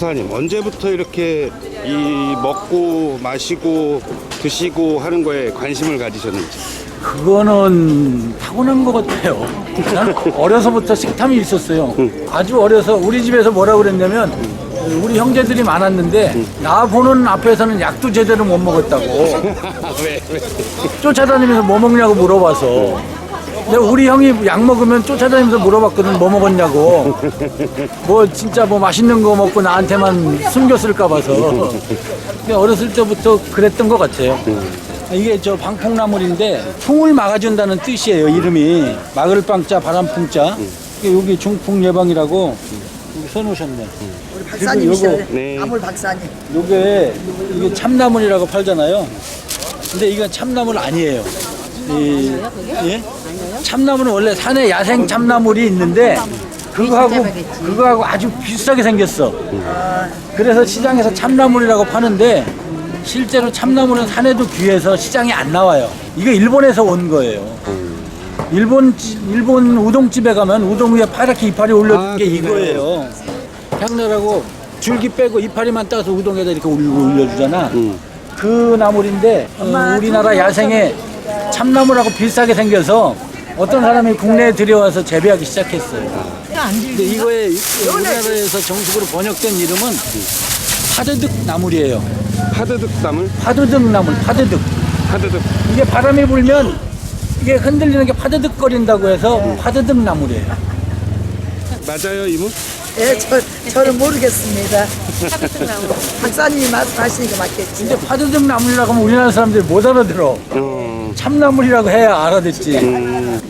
사장님, 언제부터 이렇게 이 먹고 마시고 드시고 하는 거에 관심을 가지셨는지? 그거는 타고난 것 같아요. 난 어려서부터 식탐이 있었어요. 아주 어려서 우리 집에서 뭐라고 그랬냐면 우리 형제들이 많았는데 나 보는 앞에서는 약도 제대로 못 먹었다고 왜? 쫓아다니면서 뭐 먹냐고 물어봐서 근데 우리 형이 약 먹으면 쫓아다니면서 물어봤거든. 뭐 먹었냐고. 뭐 진짜 뭐 맛있는 거 먹고 나한테만 숨겼을까 봐서. 근데 어렸을 때부터 그랬던 것 같아요. 이게 저 방풍나물인데 풍을 막아준다는 뜻이에요. 이름이 막을 빵자 바람풍자. 여기 중풍 예방이라고 여기 써놓으셨네. 우리 박사님이시죠? 네. 나물 박사님. 이게 참나물이라고 팔잖아요. 근데 이건 참나물 아니에요. 예? 참나물은 원래 산에 야생 참나물이 있는데 그거하고 아주 비슷하게 생겼어. 그래서 시장에서 참나물이라고 파는데 실제로 참나물은 산에도 귀해서 시장에 안 나와요. 이거 일본에서 온 거예요. 일본 우동집에 가면 우동 위에 파랗게 이파리 올려준 게 이거예요. 향내라고 줄기 빼고 이파리만 따서 우동에다 이렇게 올려주잖아. 그 나물인데 우리나라 야생에 참나물하고 비슷하게 생겨서 어떤 사람이 국내에 들여와서 재배하기 시작했어요. 근데 이거에 우리나라에서 정식으로 번역된 이름은 파드득 나물이에요. 파드득 나물? 파드득 나물, 파드득. 파드득. 이게 바람이 불면 이게 흔들리는 게 파드득거린다고 해서 파드득 나물이에요. 맞아요, 이모? 예, 저는 모르겠습니다. 박사님이 말씀하시니까 맞겠지. 근데 파드득 나물이라고 하면 우리나라 사람들이 못 알아들어. 참나물이라고 해야 알아듣지.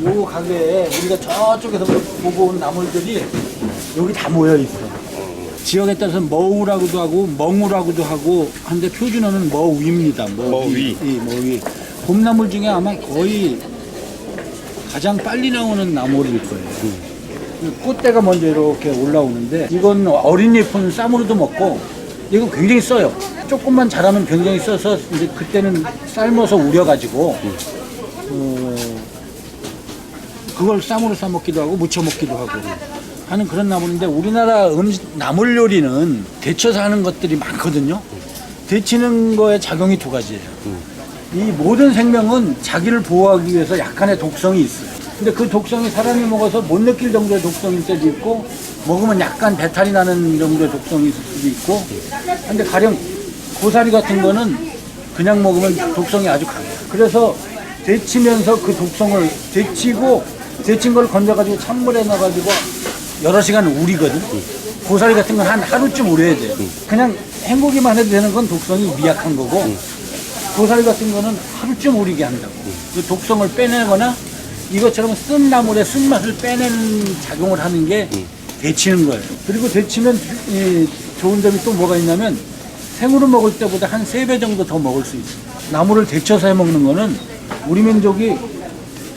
요 가게에 우리가 저쪽에서 보고 온 나물들이 여기 다 모여 있어. 지역에 따라서 머우라고도 하고 멍우라고도 하고 한데 표준어는 머위입니다. 머위. 머위. 봄나물 중에 아마 거의 가장 빨리 나오는 나물일 거예요. 꽃대가 먼저 이렇게 올라오는데 이건 어린 잎은 쌈으로도 먹고 이건 굉장히 써요. 조금만 자라면 굉장히 써서 이제 그때는 삶아서 우려가지고 그걸 쌈으로 싸 먹기도 하고 무쳐 먹기도 하고 하는 그런 나물인데 우리나라 나물 요리는 데쳐서 하는 것들이 많거든요. 데치는 거에 작용이 두 가지예요. 이 모든 생명은 자기를 보호하기 위해서 약간의 독성이 있어요. 근데 그 독성이 사람이 먹어서 못 느낄 정도의 독성일 때도 있고 먹으면 약간 배탈이 나는 정도의 독성이 있을 수도 있고 근데 가령 고사리 같은 거는 그냥 먹으면 독성이 아주 강해요. 그래서 데치면서 그 독성을 데친 걸 건져가지고 찬물에 넣어가지고 여러 시간 우리거든. 고사리 같은 건 한 하루쯤 우려야 돼요. 그냥 헹구기만 해도 되는 건 독성이 미약한 거고 고사리 같은 거는 하루쯤 우리게 한다고. 그 독성을 빼내거나 이것처럼 쓴 나물의 쓴맛을 빼내는 작용을 하는 게 데치는 거예요. 그리고 데치면 좋은 점이 또 뭐가 있냐면 생으로 먹을 때보다 한 3배 정도 더 먹을 수 있어요. 나물을 데쳐서 해 먹는 거는 우리 민족이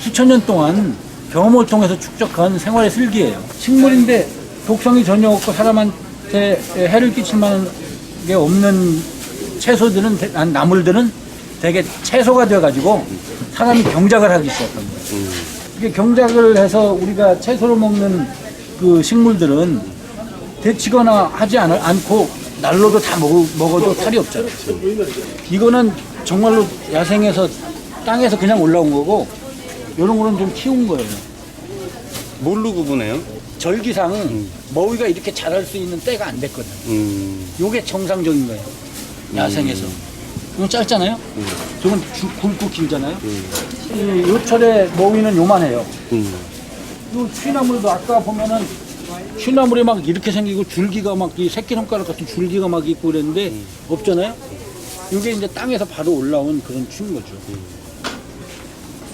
수천 년 동안 경험을 통해서 축적한 생활의 슬기예요. 식물인데 독성이 전혀 없고 사람한테 해를 끼칠 만한 게 없는 채소들은, 나물들은 되게 채소가 돼가지고 사람이 경작을 하기 시작한 거예요. 이게 경작을 해서 우리가 채소로 먹는 그 식물들은 데치거나 하지 않고 날로도 다 먹어도 탈이 없잖아요. 이거는 정말로 야생에서 땅에서 그냥 올라온 거고 이런 거는 좀 키운 거예요. 뭘로 구분해요? 절기상 머위가 이렇게 자랄 수 있는 때가 안 됐거든. 요게 정상적인 거예요. 야생에서. 이건 짧잖아요? 저건 굵고 길잖아요? 요철에 머위는 요만해요. 요 취나물도 아까 보면은 취나물이 막 이렇게 생기고 줄기가 막 이 새끼손가락 같은 줄기가 막 있고 그랬는데 없잖아요? 이게 이제 땅에서 바로 올라온 그런 취인 거죠.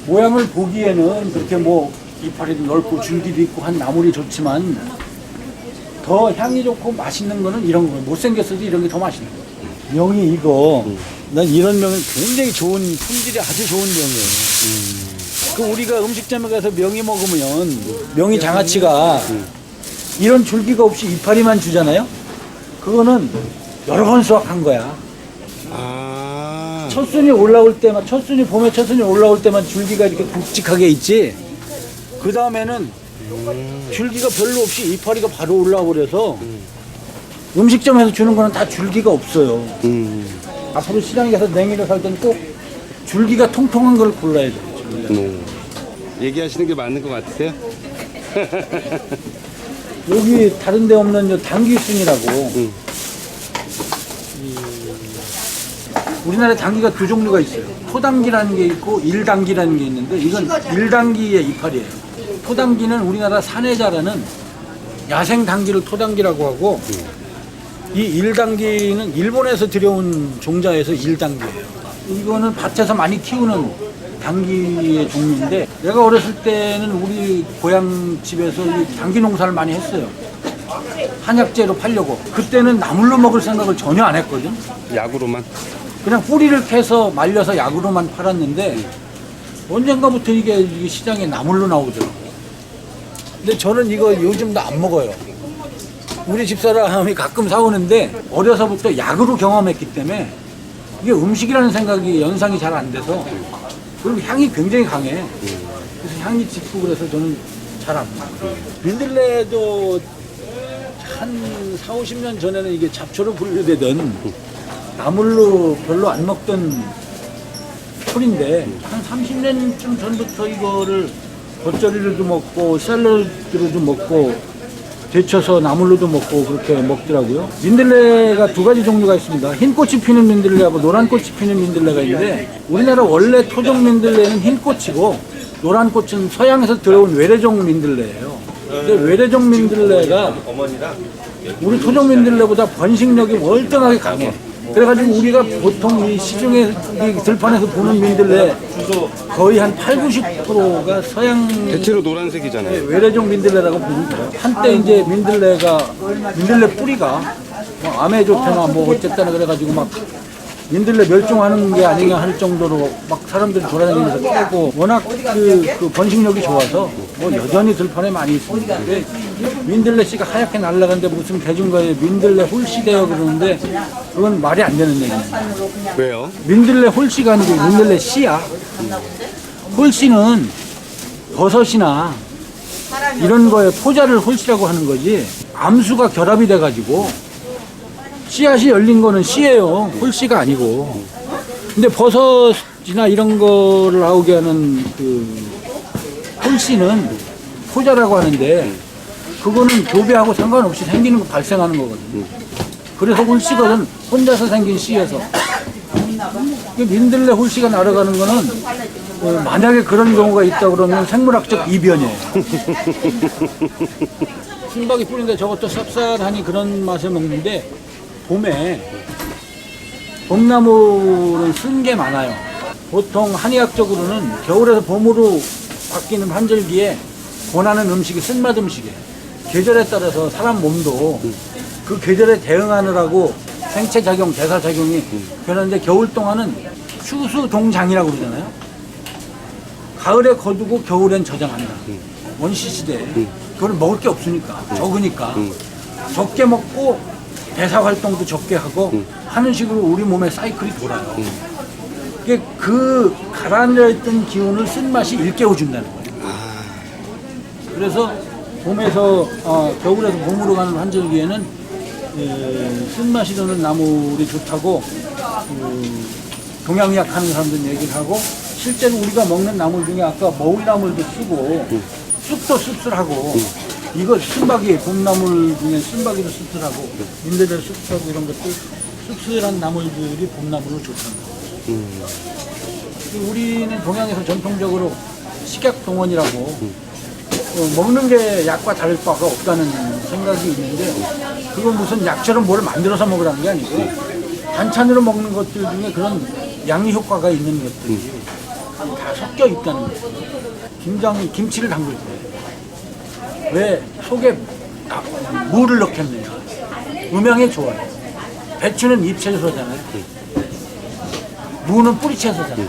모양을 보기에는 그렇게 뭐 이파리도 넓고 줄기도 있고 한 나물이 좋지만 더 향이 좋고 맛있는 거는 이런 거예요. 못생겼어도 이런 게 더 맛있는 거예요. 명이 이거 난 이런 명은 굉장히 좋은 품질이 아주 좋은 명이에요. 그 우리가 음식점에 가서 명이 먹으면 명이 장아찌가 이런 줄기가 없이 이파리만 주잖아요. 그거는 여러 번 수확한 거야. 첫순이 올라올 때만 봄에 첫순이 올라올 때만 줄기가 이렇게 굵직하게 있지. 그 다음에는 줄기가 별로 없이 이파리가 바로 올라와 버려서 음식점에서 주는 거는 다 줄기가 없어요. 음. 앞으로 시장에 가서 냉이를 살 때는 꼭 줄기가 통통한 걸 골라야 돼요. 얘기하시는 게 맞는 것 같으세요? 여기 다른 데 없는 저 당귀순이라고 우리나라에 당귀가 두 종류가 있어요. 토당귀라는 게 있고 일당귀라는 게 있는데 이건 일당귀의 이파리예요. 토당귀는 우리나라 산에 자라는 야생 당귀를 토당귀라고 하고 이 일당귀는 일본에서 들여온 종자에서 일당귀예요. 이거는 밭에서 많이 키우는 당귀의 종류인데 내가 어렸을 때는 우리 고향 집에서 이 당귀 농사를 많이 했어요. 한약재로 팔려고. 그때는 나물로 먹을 생각을 전혀 안 했거든. 약으로만? 그냥 뿌리를 캐서 말려서 약으로만 팔았는데 언젠가부터 이게 시장에 나물로 나오더라고. 근데 저는 이거 요즘도 안 먹어요. 우리 집사람이 가끔 사오는데 어려서부터 약으로 경험했기 때문에 이게 음식이라는 생각이 연상이 잘 안 돼서 그리고 향이 굉장히 강해. 그래서 향이 짙고 그래서 저는 잘 안 먹어요. 민들레도 한 4, 50년 전에는 이게 잡초로 분류되던 나물로 별로 안 먹던 풀인데 한 30년쯤 전부터 이거를 겉절이로도 먹고 샐러드로도 먹고 데쳐서 나물로도 먹고 그렇게 먹더라고요. 민들레가 두 가지 종류가 있습니다. 흰 꽃이 피는 민들레하고 노란 꽃이 피는 민들레가 있는데 우리나라 원래 토종 민들레는 흰 꽃이고 노란 꽃은 서양에서 들어온 외래종 민들레예요. 근데 외래종 민들레가 우리 토종 민들레보다 번식력이 월등하게 강해. 그래가지고 우리가 보통 이 시중에 이 들판에서 보는 민들레 거의 한 8, 90%가 서양 대체로 노란색이잖아요. 외래종 민들레라고 부르는 거예요. 한때 이제 민들레 뿌리가 뭐 암에 좋다나 뭐 어쨌다나 그래가지고 막 민들레 멸종하는 게 아니냐 할 정도로 막 사람들이 돌아다니면서 깨고 워낙 그 번식력이 좋아서 뭐 여전히 들판에 많이 있습니다. 근데 민들레 씨가 하얗게 날아가는데 무슨 대중가에 민들레 홀씨대요 그러는데 그건 말이 안 되는 얘기예요. 왜요? 민들레 홀씨가 아니고 민들레 씨야. 홀씨는 버섯이나 이런 거에 포자를 홀씨라고 하는 거지 암수가 결합이 돼가지고 씨앗이 열린 거는 씨예요. 홀씨가 아니고. 근데 버섯이나 이런 거를 나오게 하는 그 홀씨는 포자라고 하는데 그거는 교배하고 상관없이 생기는 거 발생하는 거거든요. 그래서 홀씨거든 혼자서 생긴 씨여서. 민들레 홀씨가 날아가는 거는 만약에 그런 경우가 있다 그러면 생물학적 이변이에요. 순박이 뿌린데 저것도 쌉쌀하니 그런 맛에 먹는데 봄에 봄나무를 쓴 게 많아요. 보통 한의학적으로는 겨울에서 봄으로 바뀌는 환절기에 권하는 음식이 쓴맛 음식이에요. 계절에 따라서 사람 몸도 그 계절에 대응하느라고 생체작용, 대사작용이 변하는데 겨울 동안은 추수동장이라고 그러잖아요. 가을에 거두고 겨울엔 저장한다. 원시시대에. 그걸 먹을 게 없으니까, 적으니까. 적게 먹고 대사활동도 적게 하고 하는 식으로 우리 몸의 사이클이 돌아요. 그 가라앉아있던 기운을 쓴맛이 일깨워준다는 거예요. 그래서 봄에서 겨울에서 봄으로 가는 환절기에는 쓴맛이 도는 나물이 좋다고 동양의학 하는 사람들은 얘기를 하고 실제로 우리가 먹는 나물 중에 아까 머울나물도 쓰고 쑥도 씁쓸하고 이거 순박이 봄나물 중에 순박이도 씁쓸하고 민들레 씁쓸하고 이런 것들 씁쓸한 나물들이 봄나물로 좋다는 거예요. 우리는 동양에서 전통적으로 식약동원이라고 먹는 게 약과 다를 바가 없다는 생각이 있는데 그건 무슨 약처럼 뭘 만들어서 먹으라는 게 아니고 반찬으로 먹는 것들 중에 그런 양리 효과가 있는 것들이 다 섞여 있다는 거예요. 김치를 담글 때 왜 속에 무를 넣겠느냐. 음양에 좋아요. 배추는 잎채소잖아요. 무는 뿌리채소잖아요.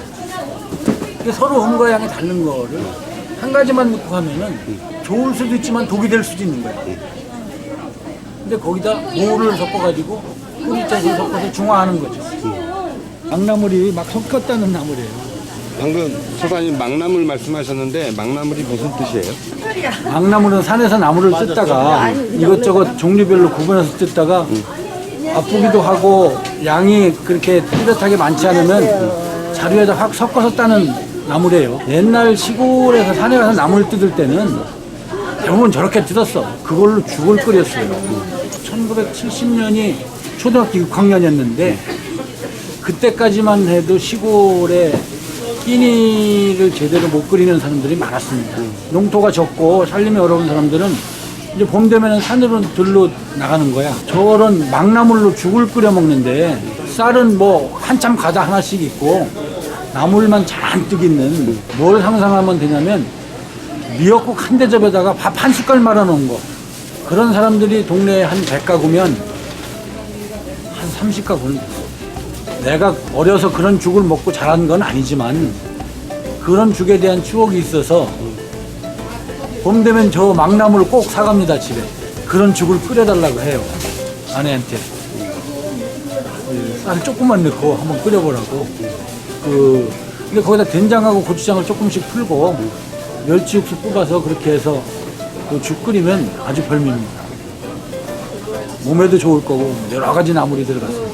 서로 음과 양이 다른 거를 한 가지만 넣고 하면은 좋을 수도 있지만 독이 될 수도 있는 거예요. 근데 거기다 무를 섞어가지고 뿌리채소 섞어서 중화하는 거죠. 양나물이 막 섞였다는 나물이에요. 방금 소사님 막나물 말씀하셨는데 막나물이 무슨 뜻이에요? 막나물은 산에서 나무를 뜯다가 이것저것 종류별로 구분해서 뜯다가 아프기도 하고 양이 그렇게 뚜렷하게 많지 않으면 자루에다 확 섞어서 따는 나물이에요. 옛날 시골에서 산에 가서 나물 뜯을 때는 대부분 저렇게 뜯었어. 그걸로 죽을 끓였어요. 1970년이 초등학교 6학년이었는데 그때까지만 해도 시골에 끼니를 제대로 못 끓이는 사람들이 많았습니다. 농토가 적고 살림이 어려운 사람들은 이제 봄 되면 산으로 들러 나가는 거야. 저런 막나물로 죽을 끓여 먹는데 쌀은 뭐 한참 가다 하나씩 있고 나물만 잔뜩 있는 뭘 상상하면 되냐면 미역국 한 대접에다가 밥 한 숟갈 말아 놓은 거. 그런 사람들이 동네에 한 100가구면 한 30가구는 됐어. 내가 어려서 그런 죽을 먹고 자란 건 아니지만 그런 죽에 대한 추억이 있어서 봄 되면 저 막나물을 꼭 사갑니다, 집에. 그런 죽을 끓여달라고 해요, 아내한테. 쌀 조금만 넣고 한번 끓여보라고. 근데 거기다 된장하고 고추장을 조금씩 풀고 멸치 육수 뽑아서 그렇게 해서 그 죽 끓이면 아주 별미입니다. 몸에도 좋을 거고 여러 가지 나물이 들어갔어요.